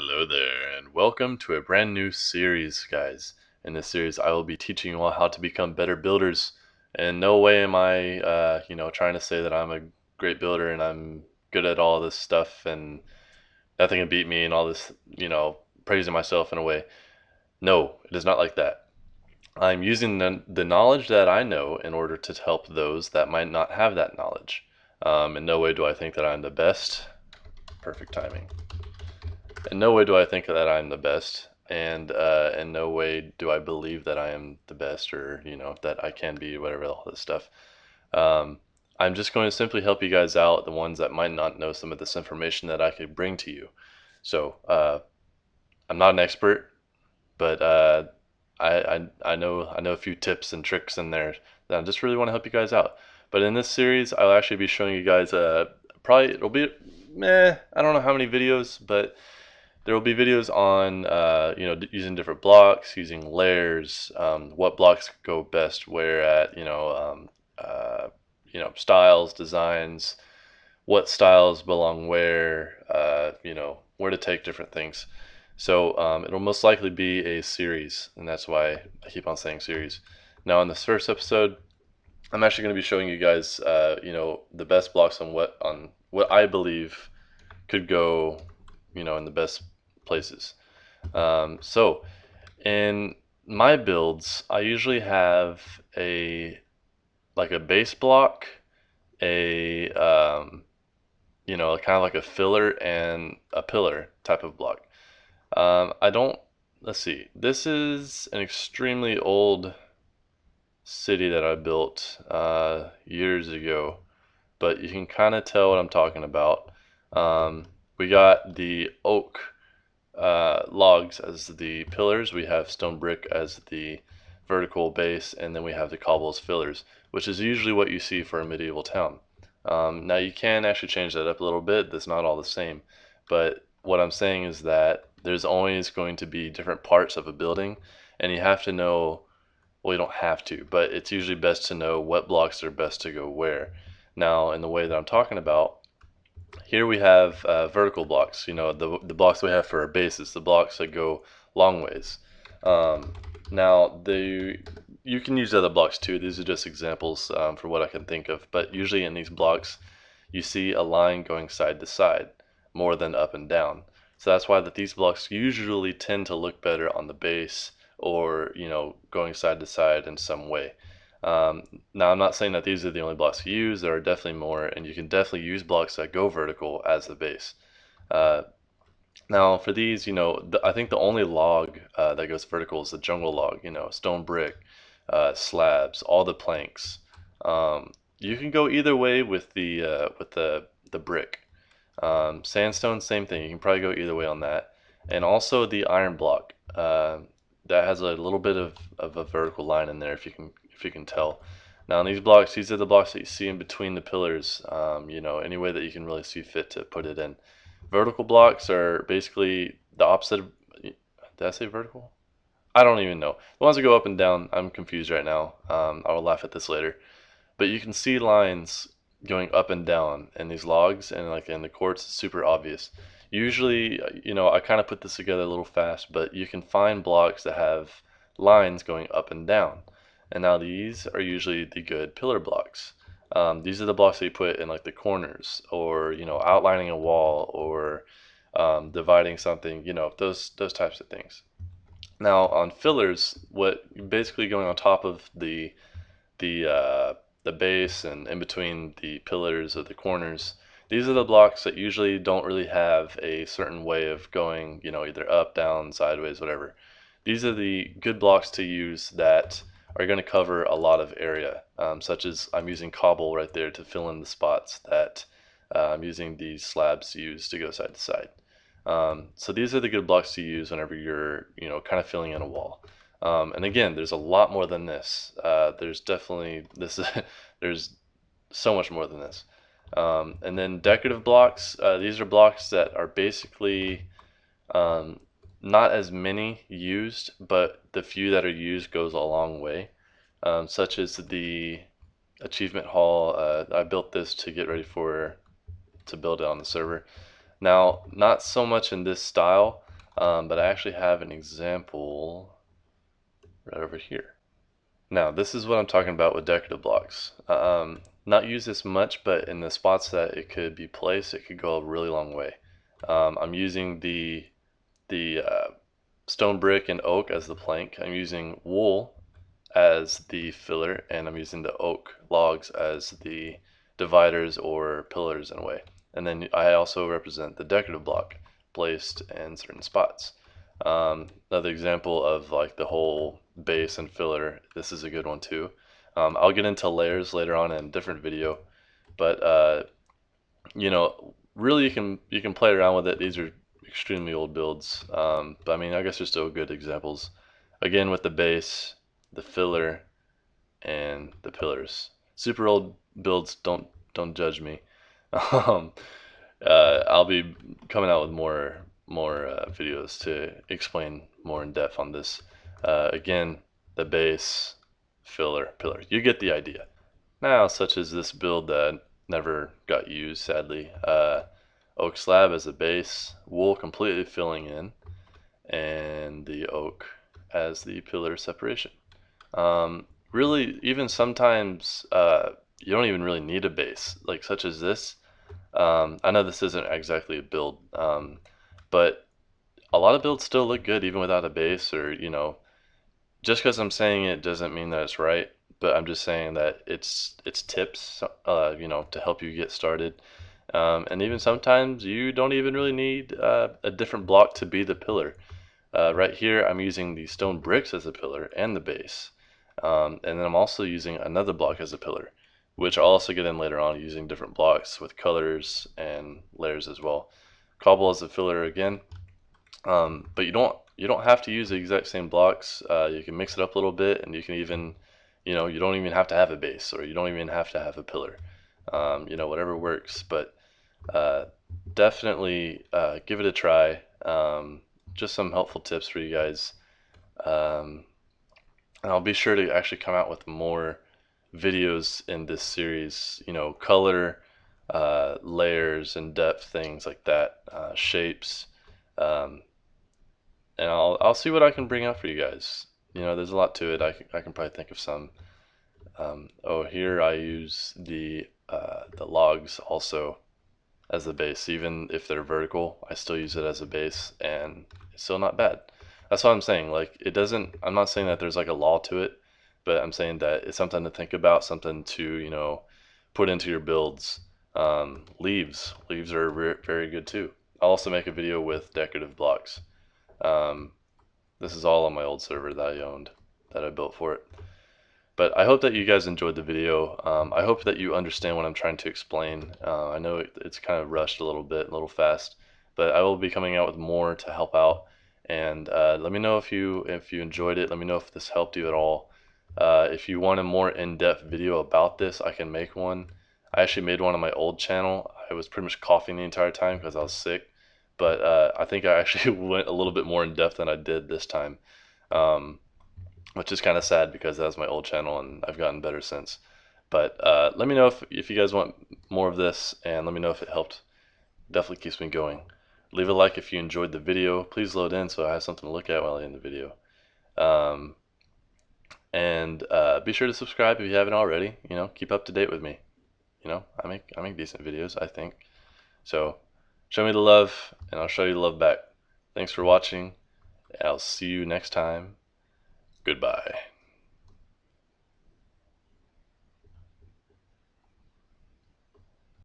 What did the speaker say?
Hello there, and welcome to a brand new series, guys. In this series, I will be teaching you all how to become better builders. In no way am I, trying to say that I'm a great builder and I'm good at all this stuff and nothing can beat me and all this, praising myself in a way. No, it is not like that. I'm using the knowledge that I know in order to help those that might not have that knowledge. In no way do I think that I'm the best. Perfect timing. In no way do I think that I'm the best, and in no way do I believe that I am the best, or that I can be whatever all this stuff. Um, I'm just going to simply help you guys out, the ones that might not know some of this information that I could bring to you. So I'm not an expert, but I know a few tips and tricks in there that I just really want to help you guys out. But in this series, I'll actually be showing you guys probably it'll be I don't know how many videos, but there will be videos on using different blocks, using layers, what blocks go best where at, styles, designs, what styles belong where, where to take different things. So it'll most likely be a series, and that's why I keep on saying series. Now, in this first episode, I'm actually going to be showing you guys, the best blocks on what I believe could go, in the best places. So in my builds, I usually have a base block, a kind of like a filler and a pillar type of block. I don't. Let's see. This is an extremely old city that I built years ago, but you can kind of tell what I'm talking about. We got the oak logs as the pillars, we have stone brick as the vertical base, and then we have the cobble as fillers, which is usually what you see for a medieval town. Now you can actually change that up a little bit, that's not all the same, but what I'm saying is that there's always going to be different parts of a building, and you have to know, well, you don't have to, but it's usually best to know what blocks are best to go where. Now, in the way that I'm talking about, here we have vertical blocks, the blocks we have for our bases, the blocks that go long ways. Now, you can use other blocks too. These are just examples for what I can think of. But usually in these blocks, you see a line going side to side more than up and down. So that's why these blocks usually tend to look better on the base or, going side to side in some way. Now, I'm not saying that these are the only blocks to use. There are definitely more, and you can definitely use blocks that go vertical as the base. Uh, Now, for these, I think the only log that goes vertical is the jungle log. Stone brick, slabs, all the planks. You can go either way with the brick. Sandstone, same thing. You can probably go either way on that. And also the iron block. That has a little bit of a vertical line in there, if you can tell. Now, in these blocks, these are the blocks that you see in between the pillars. Any way that you can really see fit to put it in. Vertical blocks are basically the opposite of. Did I say vertical? I don't even know. The ones that go up and down, I'm confused right now. I will laugh at this later. But you can see lines going up and down in these logs, and like in the quartz, it's super obvious. Usually, I kind of put this together a little fast, but you can find blocks that have lines going up and down. And now these are usually the good pillar blocks. These are the blocks that you put in like the corners, or outlining a wall, or dividing something. Those types of things. Now on fillers, what basically going on top of the base and in between the pillars or the corners. These are the blocks that usually don't really have a certain way of going, either up, down, sideways, whatever. These are the good blocks to use that are going to cover a lot of area, such as I'm using cobble right there to fill in the spots that I'm using these slabs used to go side to side. So these are the good blocks to use whenever you're, kind of filling in a wall. And again, there's a lot more than this. There's definitely this. There's so much more than this. And then decorative blocks. These are blocks that are basically um, not as many used, but the few that are used goes a long way. Such as the achievement hall. I built this to get ready to build it on the server. Now, not so much in this style, but I actually have an example right over here. Now, this is what I'm talking about with decorative blocks. Not used this much, but in the spots that it could be placed, it could go a really long way. I'm using the stone brick and oak as the plank. I'm using wool as the filler, and I'm using the oak logs as the dividers or pillars in a way. And then I also represent the decorative block placed in certain spots. Another example of like the whole base and filler, this is a good one too. I'll get into layers later on in a different video, but you know, really you can play around with it. These are extremely old builds, but I mean, I guess they're still good examples. Again, with the base, the filler, and the pillars. Super old builds, don't judge me. Um, I'll be coming out with more videos to explain more in depth on this. Again, the base, filler, pillar. You get the idea. Now, such as this build that never got used, sadly. Oak slab as a base, wool completely filling in, and the oak as the pillar separation. Really, even sometimes you don't even really need a base, like such as this. I know this isn't exactly a build, but a lot of builds still look good even without a base, or just because I'm saying it doesn't mean that it's right, but I'm just saying that it's tips, to help you get started. And even sometimes you don't even really need a different block to be the pillar. Right here, I'm using the stone bricks as a pillar and the base. And then I'm also using another block as a pillar, which I'll also get in later on using different blocks with colors and layers as well. Cobble as a filler again, but you don't have to use the exact same blocks. You can mix it up a little bit, and you can even, you don't even have to have a base, or you don't even have to have a pillar. Whatever works. But uh, definitely give it a try. Just some helpful tips for you guys. Um, and I'll be sure to actually come out with more videos in this series, color, layers and depth, things like that, shapes, um, and I'll see what I can bring out for you guys. There's a lot to it. I can probably think of some. Oh, here I use the logs also as the base. Even if they're vertical, I still use it as a base, and it's still not bad. That's what I'm saying. Like, it doesn't, I'm not saying that there's like a law to it, but I'm saying that it's something to think about, something to, put into your builds. Leaves are very good too. I'll also make a video with decorative blocks. Um, this is all on my old server that I owned, that I built for it. But I hope that you guys enjoyed the video. I hope that you understand what I'm trying to explain. I know it's kind of rushed a little bit, a little fast, but I will be coming out with more to help out. And let me know if you enjoyed it. Let me know if this helped you at all. If you want a more in-depth video about this, I can make one. I actually made one on my old channel. I was pretty much coughing the entire time because I was sick, but I think I actually went a little bit more in depth than I did this time. Um, which is kind of sad because that was my old channel and I've gotten better since. But let me know if you guys want more of this, and let me know if it helped. Definitely keeps me going. Leave a like if you enjoyed the video. Please load in so I have something to look at while I end the video. Um, and be sure to subscribe if you haven't already. Keep up to date with me. I make decent videos, I think. So show me the love, and I'll show you the love back. Thanks for watching. I'll see you next time. Goodbye.